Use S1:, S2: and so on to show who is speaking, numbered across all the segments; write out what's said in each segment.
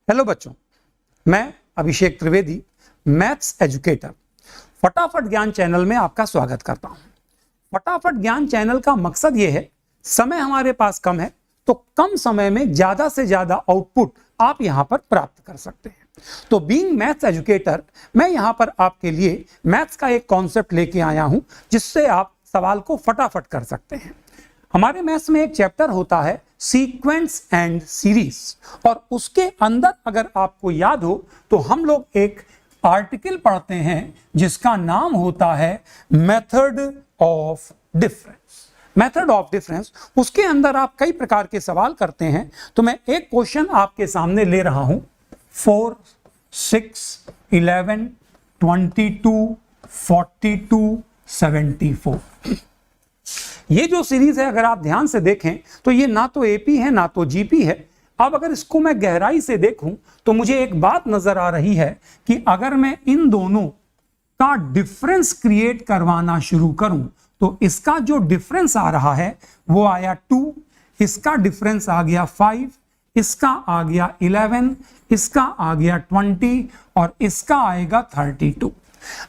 S1: Hello बच्चों, मैं अभिषेक Trivedi, maths educator, फटाफट ज्ञान चैनल में आपका स्वागत करता हूं। फटाफट ज्ञान चैनल का मकसद यह है, समय हमारे पास कम है तो कम समय में ज्यादा से ज्यादा आउटपुट आप यहां पर प्राप्त कर सकते हैं। तो बीइंग मैथ्स एजुकेटर, मैं यहां पर आपके लिए मैथ्स का एक कॉन्सेप्ट लेके आया हूं जिससे आप सवाल को फटाफट कर सकते हैं। हमारे मैथ्स में एक चैप्टर होता है सीक्वेंस एंड सीरीज, और उसके अंदर अगर आपको याद हो तो हम लोग एक आर्टिकल पढ़ते हैं जिसका नाम होता है method of difference. Method of difference, उसके अंदर आप कई प्रकार के सवाल करते हैं। तो मैं एक क्वेश्चन आपके सामने ले रहा हूं, 4, 6, 11, 22, 42, 74। ये जो सीरीज है अगर आप ध्यान से देखें तो ये ना तो एपी है ना तो जीपी है। अब अगर इसको मैं गहराई से देखूं तो मुझे एक बात नजर आ रही है कि अगर मैं इन दोनों का डिफरेंस क्रिएट करवाना शुरू करूं तो इसका जो डिफरेंस आ रहा है वो आया 2, इसका डिफरेंस आ गया 5, इसका आ गया 11, इसका आ गया 20 और इसका आएगा 32।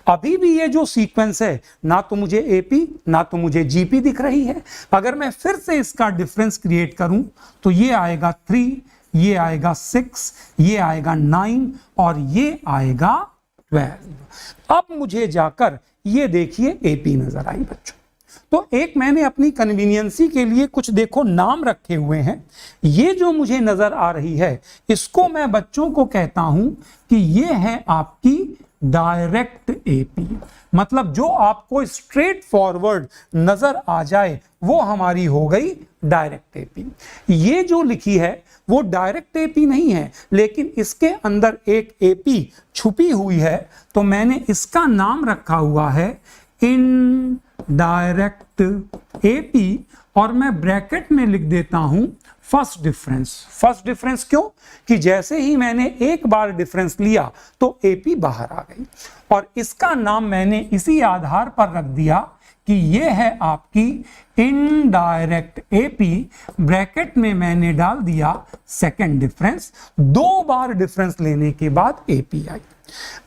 S1: अभी भी ये जो सीक्वेंस है ना तो मुझे एपी ना तो मुझे जीपी दिख रही है। अगर मैं फिर से इसका डिफरेंस क्रिएट करूं तो ये आएगा 3, ये आएगा 6, ये आएगा 9 और ये आएगा 12। अब मुझे जाकर ये देखिए एपी नजर आई बच्चों। तो एक मैंने अपनी कन्वीनियंसी के लिए कुछ देखो नाम रखे हुए हैं। ये जो मुझे नजर आ रही है इसको मैं बच्चों को कहता हूं कि ये है आपकी डायरेक्ट एपी। मतलब जो आपको स्ट्रेट फॉरवर्ड नजर आ जाए वो हमारी हो गई डायरेक्ट एपी। ये जो लिखी है वो डायरेक्ट एपी नहीं है, लेकिन इसके अंदर एक एपी छुपी हुई है, तो मैंने इसका नाम रखा हुआ है इनडायरेक्ट एपी, और मैं ब्रैकेट में लिख देता हूं फर्स्ट डिफरेंस। फर्स्ट डिफरेंस क्यों? कि जैसे ही मैंने एक बार डिफरेंस लिया तो एपी बाहर आ गई, और इसका नाम मैंने इसी आधार पर रख दिया कि ये है आपकी इनडायरेक्ट एपी। ब्रैकेट में मैंने डाल दिया सेकंड डिफरेंस। 2 बार डिफरेंस लेने के बाद एपी आई।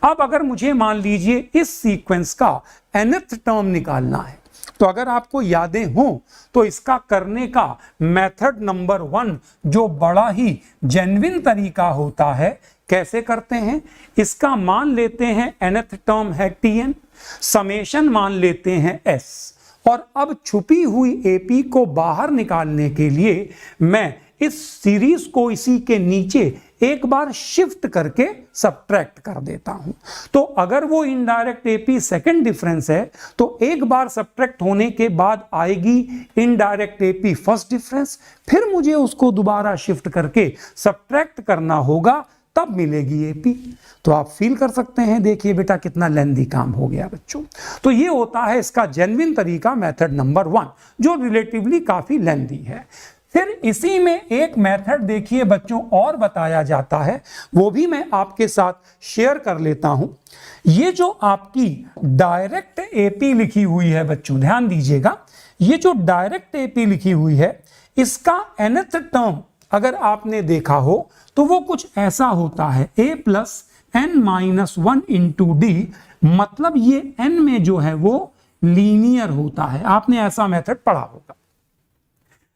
S1: अब अगर मुझे मान लीजिए इस सीक्वेंस का nth टर्म निकालना है, तो अगर आपको यादें हो तो इसका करने का मेथड नंबर 1 जो बड़ा ही जेन्युइन तरीका होता है, कैसे करते हैं? इसका मान लेते हैं nth टर्म है tn, समेशन मान लेते हैं s, और अब छुपी हुई एपी को बाहर निकालने के लिए मैं इस सीरीज को इसी के नीचे एक बार शिफ्ट करके सब्ट्रैक्ट कर देता हूं। तो अगर वो इनडायरेक्ट एपी सेकंड डिफरेंस है तो एक बार सब्ट्रैक्ट होने के बाद आएगी इनडायरेक्ट एपी फर्स्ट डिफरेंस, फिर मुझे उसको दोबारा शिफ्ट करके सब्ट्रैक्ट करना होगा, तब मिलेगी एपी। तो आप फील कर सकते हैं, देखिए बेटा कितना लेंथी काम हो गया बच्चों। तो ये होता है इसका जेन्युइन तरीका, मेथड नंबर 1, जो रिलेटिवली काफी लेंथी है। फिर इसी में एक मेथड देखिए बच्चों और बताया जाता है, वो भी मैं आपके साथ शेयर कर लेता हूं। ये जो आपकी डायरेक्ट एपी लिखी हुई है बच्चों, ध्यान दीजिएगा, ये जो डायरेक्ट एपी लिखी हुई है इसका nth टर्म अगर आपने देखा हो तो वो कुछ ऐसा होता है, a + n-1 × d। मतलब ये n में जो है वो लीनियर होता है, आपने ऐसा मेथड पढ़ा होगा।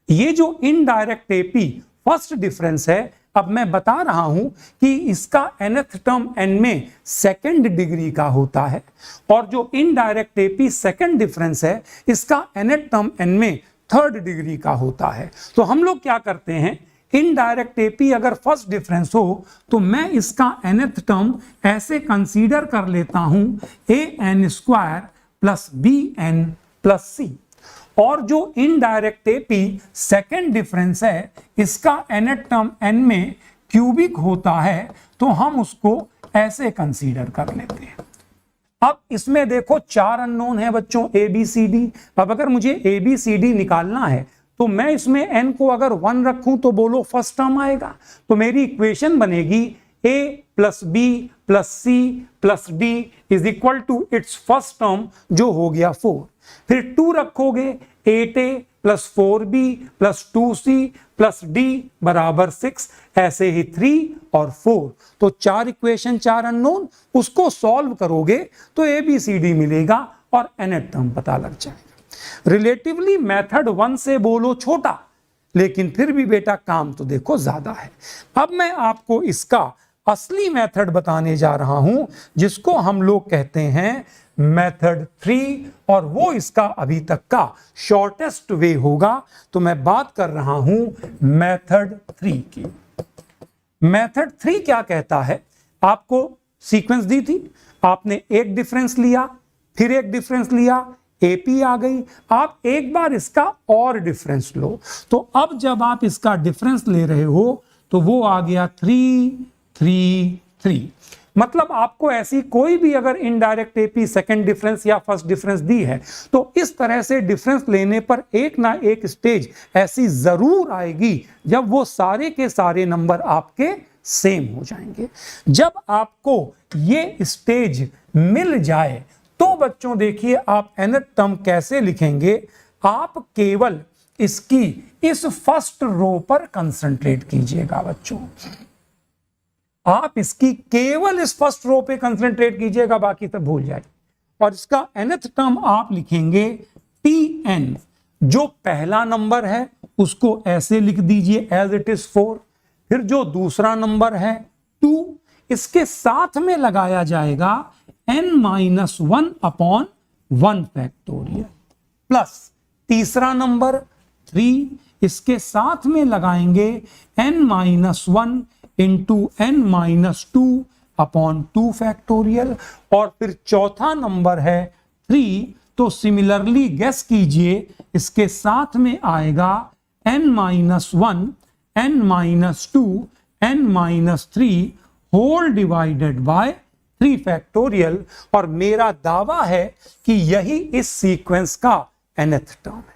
S1: ये जो इनडायरेक्ट एपी फर्स्ट डिफरेंस है, अब मैं बता रहा हूं कि इसका nth टर्म n में सेकंड डिग्री का होता है, और जो इनडायरेक्ट एपी सेकंड डिफरेंस है इसका nth टर्म n में थर्ड डिग्री का होता है। तो हम लोग क्या करते हैं, इनडायरेक्ट एपी अगर फर्स्ट डिफरेंस हो तो मैं इसका nth टर्म ऐसे कंसीडर कर लेता हूं an² + bn + c, और जो इनडायरेक्ट एपी सेकंड डिफरेंस है इसका nth टर्म n में क्यूबिक होता है, तो हम उसको ऐसे कंसीडर कर लेते हैं। अब इसमें देखो 4 अननोन है बच्चों, a b c d। अब अगर मुझे a b c d निकालना है तो मैं इसमें n को अगर 1 रखूं तो बोलो फर्स्ट टर्म आएगा, तो मेरी इक्वेशन बनेगी a + b + c + d = it's first term जो हो गया 4। फिर 2 रखोगे, 8a + 4b + 2c + d = 6, ऐसे ही 3 और 4, तो 4 इक्वेशन 4 अननोन, उसको सॉल्व करोगे तो ABCD मिलेगा और nth टर्म पता लग जाएगा। रिलेटिवली मेथड 1 से बोलो छोटा, लेकिन फिर भी बेटा काम तो देखो ज्यादा है। अब मैं आपको इसका असली मेथड बताने जा रहा हूं, जिसको हम लोग कहते हैं मेथड 3, और वो इसका अभी तक का शॉर्टेस्ट वे होगा। तो मैं बात कर रहा हूं मेथड 3 की। मेथड 3 क्या कहता है? आपको सीक्वेंस दी थी, आपने एक डिफरेंस लिया, फिर एक डिफरेंस लिया, AP आ गई, आप एक बार इसका और डिफरेंस लो। तो अब जब आप इसका डिफरेंस ले रहे हो तो वो आ गया 3 3 3। मतलब आपको ऐसी कोई भी अगर इनडायरेक्ट AP सेकंड डिफरेंस या फर्स्ट डिफरेंस दी है, तो इस तरह से डिफरेंस लेने पर एक ना एक स्टेज ऐसी जरूर आएगी जब वो सारे के सारे नंबर आपके सेम हो जाएंगे। जब आपको ये स्टेज मिल जाए तो बच्चों देखिए आप nth टर्म कैसे लिखेंगे। आप केवल इसकी इस फर्स्ट रो पर कंसंट्रेट कीजिएगा बच्चों, आप इसकी केवल इस फर्स्ट रो पे कंसंट्रेट कीजिएगा, बाकी सब भूल जाइए। और इसका nth टर्म आप लिखेंगे Tn, जो पहला नंबर है उसको ऐसे लिख दीजिए एज इट इज 4, फिर जो दूसरा नंबर है 2, इसके साथ में लगाया जाएगा n-1/1 फैक्टोरियल, प्लस तीसरा नंबर 3, इसके साथ में लगाएंगे n-1 इंटू n-2/2 फैक्टोरियल, और फिर चौथा नंबर है 3, तो सिमिलरली गेस कीजिए इसके साथ में आएगा n-1, n-2, n-3 whole divided by 3 factorial. और मेरा दावा है कि यही इस सीक्वेंस का nth टर्म है।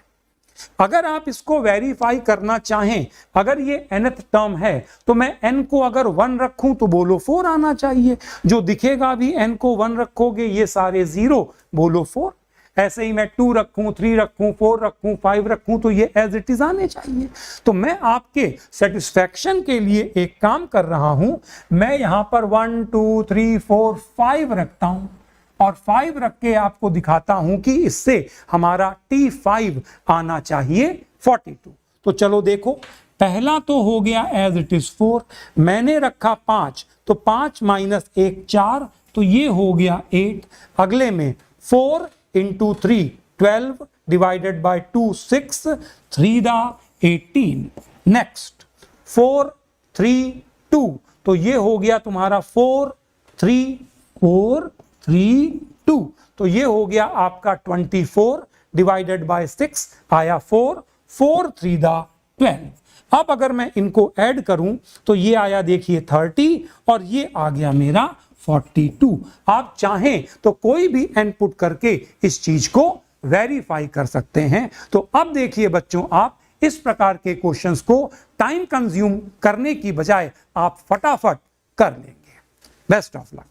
S1: अगर आप इसको वेरीफाई करना चाहें, अगर ये nth टर्म है तो मैं n को अगर 1 रखूं तो बोलो 4 आना चाहिए, जो दिखेगा भी n को 1 रखोगे ये सारे 0, बोलो 4। ऐसे ही मैं 2 रखूं, 3 रखूं, 4 रखूं, 5 रखूं तो ये एज इट इज आने चाहिए। तो मैं आपके सेटिस्फैक्शन के लिए एक काम कर रहा हूं, मैं यहां पर 1 2 3 4 5 रखता हूं और 5 रख के आपको दिखाता हूं कि इससे हमारा T5 आना चाहिए 42। तो चलो देखो, पहला तो हो गया एज इट इज 4, मैंने रखा 5, तो 5 माइनस 1 4, तो ये हो गया 8। अगले में 4 इंटू 3 12 डिवाइडेड बाय 2 6, 3 दा 18। नेक्स्ट 4 3 2, तो ये हो गया तुम्हारा 4 3 4 3 2, तो ये हो गया आपका 24 डिवाइडेड बाय 6 आया 4 4 3 दा 12। अब अगर मैं इनको ऐड करूं तो ये आया देखिए 30 और ये आ गया मेरा 42। आप चाहें तो कोई भी इनपुट करके इस चीज को वेरीफाई कर सकते हैं। तो अब देखिए बच्चों, आप इस प्रकार के क्वेश्चंस को टाइम कंज्यूम करने की बजाय आप फटाफट कर लेंगे। Best of luck.